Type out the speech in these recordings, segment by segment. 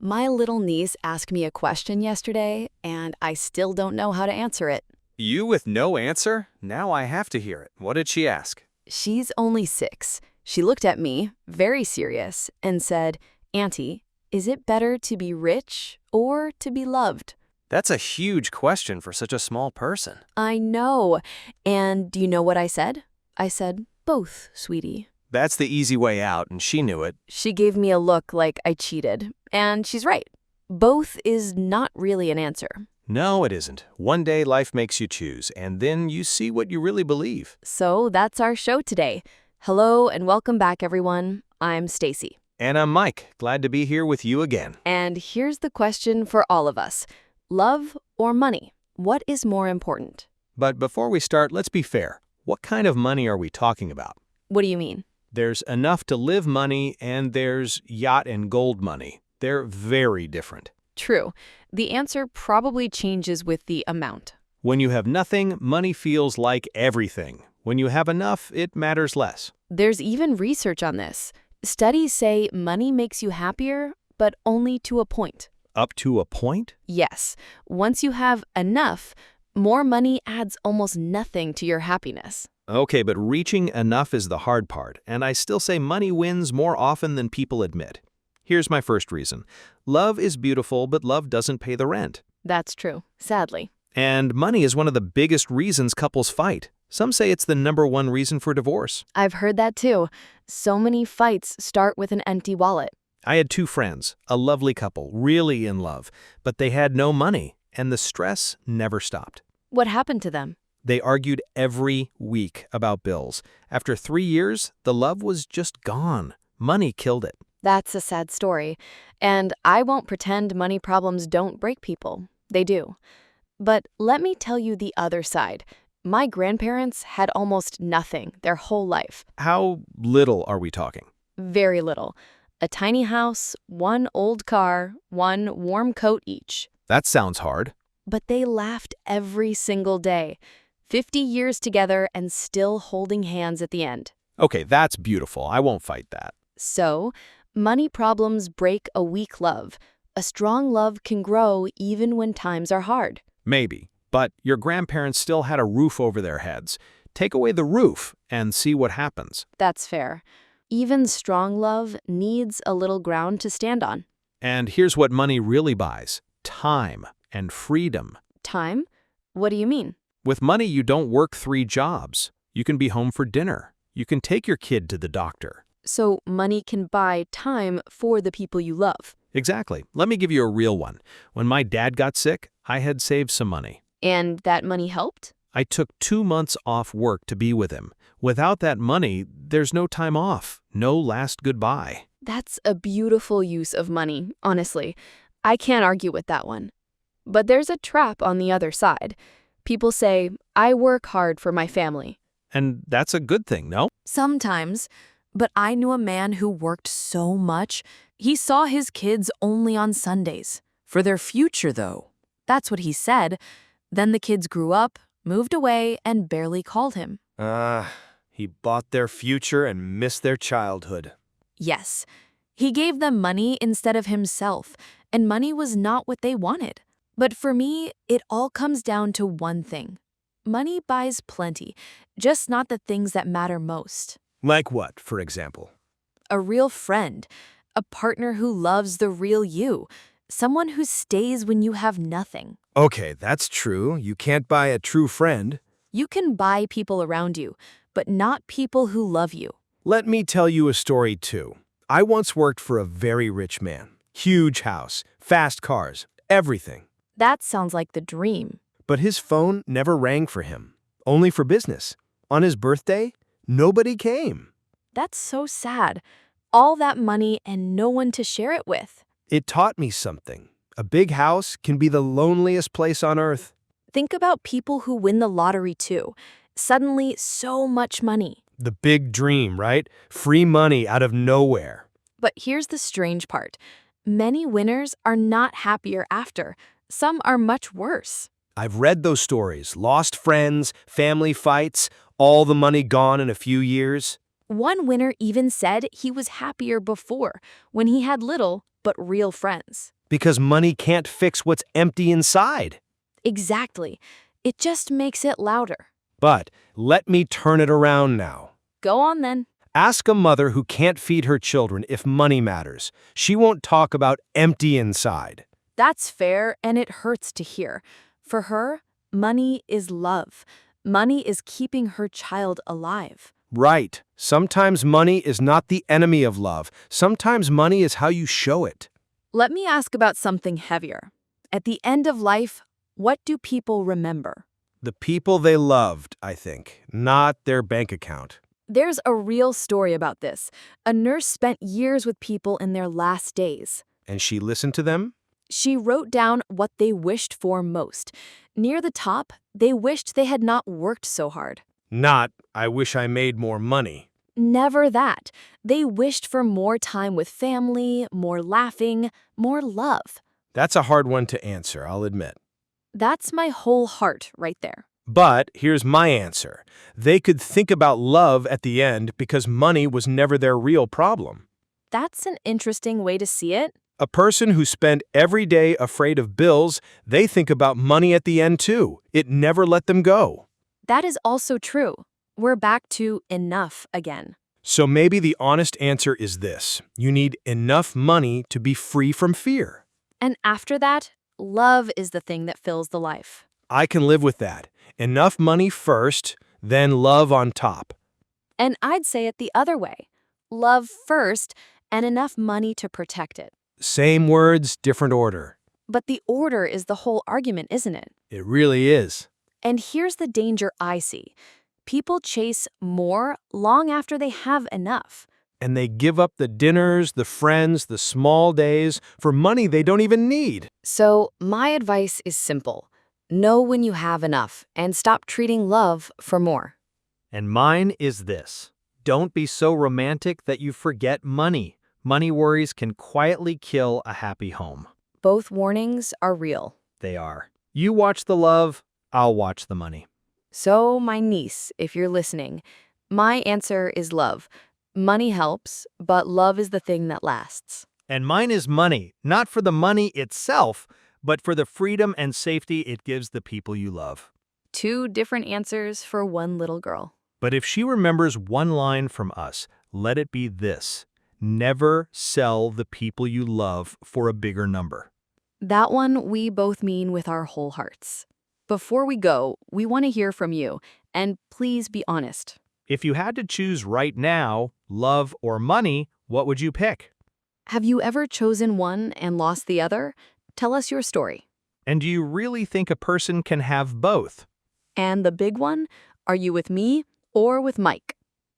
My little niece asked me a question yesterday, and I still don't know how to answer it. You with no answer? Now I have to hear it. What did she ask? She's only 6. She looked at me, very serious, and said, "Auntie, is it better to be rich or to be loved?" That's a huge question for such a small person. I know. And do you know what I said? I said, "Both, sweetie." That's the easy way out, and she knew it. She gave me a look like I cheated, and she's right. Both is not really an answer. No, it isn't. One day life makes you choose, and then you see what you really believe. So that's our show today. Hello and welcome back, everyone. I'm Stasy. And I'm Mike. Glad to be here with you again. And here's the question for all of us. Love or money? What is more important? But before we start, let's be fair. What kind of money are we talking about? What do you mean? There's enough to live money, and there's yacht and gold money. They're very different. True. The answer probably changes with the amount. When you have nothing, money feels like everything. When you have enough, it matters less. There's even research on this. Studies say money makes you happier, but only to a point. Up to a point? Yes. Once you have enough, more money adds almost nothing to your happiness. Okay, but reaching enough is the hard part, and I still say money wins more often than people admit. Here's my first reason. Love is beautiful, but love doesn't pay the rent. That's true, sadly. And money is one of the biggest reasons couples fight. Some say it's the #1 reason for divorce. I've heard that too. So many fights start with an empty wallet. I had 2 friends, a lovely couple, really in love, but they had no money, and the stress never stopped. What happened to them? They argued every week about bills. After 3 years, the love was just gone. Money killed it. That's a sad story. And I won't pretend money problems don't break people. They do. But let me tell you the other side. My grandparents had almost nothing their whole life. How little are we talking? Very little. A tiny house, 1 old car, 1 warm coat each. That sounds hard. But they laughed every single day. 50 years together and still holding hands at the end. Okay, that's beautiful. I won't fight that. So, money problems break a weak love. A strong love can grow even when times are hard. Maybe. But your grandparents still had a roof over their heads. Take away the roof and see what happens. That's fair. Even strong love needs a little ground to stand on. And here's what money really buys: time and freedom. Time? What do you mean? With money, you don't work 3 jobs. You can be home for dinner. You can take your kid to the doctor. So money can buy time for the people you love. Exactly. Let me give you a real one. When my dad got sick, I had saved some money. And that money helped? I took 2 months off work to be with him. Without that money, there's no time off, no last goodbye. That's a beautiful use of money, honestly. I can't argue with that one. But there's a trap on the other side. People say, "I work hard for my family." And that's a good thing, no? Sometimes. But I knew a man who worked so much, he saw his kids only on Sundays. For their future, though. That's what he said. Then the kids grew up, moved away, and barely called him. He bought their future and missed their childhood. Yes. He gave them money instead of himself, and money was not what they wanted. But for me, it all comes down to one thing. Money buys plenty, just not the things that matter most. Like what, for example? A real friend, a partner who loves the real you, someone who stays when you have nothing. Okay, that's true. You can't buy a true friend. You can buy people around you, but not people who love you. Let me tell you a story, too. I once worked for a very rich man. Huge house, fast cars, everything. That sounds like the dream. But his phone never rang for him, only for business. On his birthday, nobody came. That's so sad. All that money and no one to share it with. It taught me something. A big house can be the loneliest place on earth. Think about people who win the lottery too. Suddenly, so much money. The big dream, right? Free money out of nowhere. But here's the strange part. Many winners are not happier after. Some are much worse. I've read those stories. Lost friends, family fights, all the money gone in a few years. One winner even said he was happier before, when he had little but real friends. Because money can't fix what's empty inside. Exactly. It just makes it louder. But let me turn it around now. Go on then. Ask a mother who can't feed her children if money matters. She won't talk about empty inside. That's fair, and it hurts to hear. For her, money is love. Money is keeping her child alive. Right. Sometimes money is not the enemy of love. Sometimes money is how you show it. Let me ask about something heavier. At the end of life, what do people remember? The people they loved, I think, not their bank account. There's a real story about this. A nurse spent years with people in their last days. And she listened to them? She wrote down what they wished for most. Near the top, they wished they had not worked so hard. Not, I wish I made more money. Never that. They wished for more time with family, more laughing, more love. That's a hard one to answer, I'll admit. That's my whole heart right there. But here's my answer. They could think about love at the end because money was never their real problem. That's an interesting way to see it. A person who spent every day afraid of bills, they think about money at the end too. It never let them go. That is also true. We're back to enough again. So maybe the honest answer is this. You need enough money to be free from fear. And after that, love is the thing that fills the life. I can live with that. Enough money first, then love on top. And I'd say it the other way. Love first and enough money to protect it. Same words, different order. But the order is the whole argument, isn't it? It really is. And here's the danger I see. People chase more long after they have enough. And they give up the dinners, the friends, the small days for money they don't even need. So my advice is simple. Know when you have enough and stop treating love for more. And mine is this. Don't be so romantic that you forget money. Money worries can quietly kill a happy home. Both warnings are real. They are. You watch the love, I'll watch the money. So, my niece, if you're listening, my answer is love. Money helps, but love is the thing that lasts. And mine is money, not for the money itself, but for the freedom and safety it gives the people you love. Two different answers for one little girl. But if she remembers one line from us, let it be this. Never sell the people you love for a bigger number. That one we both mean with our whole hearts. Before we go, we want to hear from you, and please be honest. If you had to choose right now, love or money, what would you pick? Have you ever chosen one and lost the other? Tell us your story. And do you really think a person can have both? And the big one, are you with me or with Mike?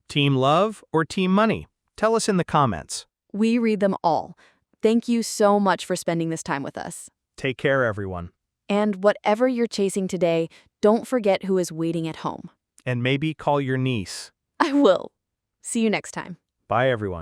Team love or team money? Tell us in the comments. We read them all. Thank you so much for spending this time with us. Take care, everyone. And whatever you're chasing today, don't forget who is waiting at home. And maybe call your niece. I will. See you next time. Bye, everyone.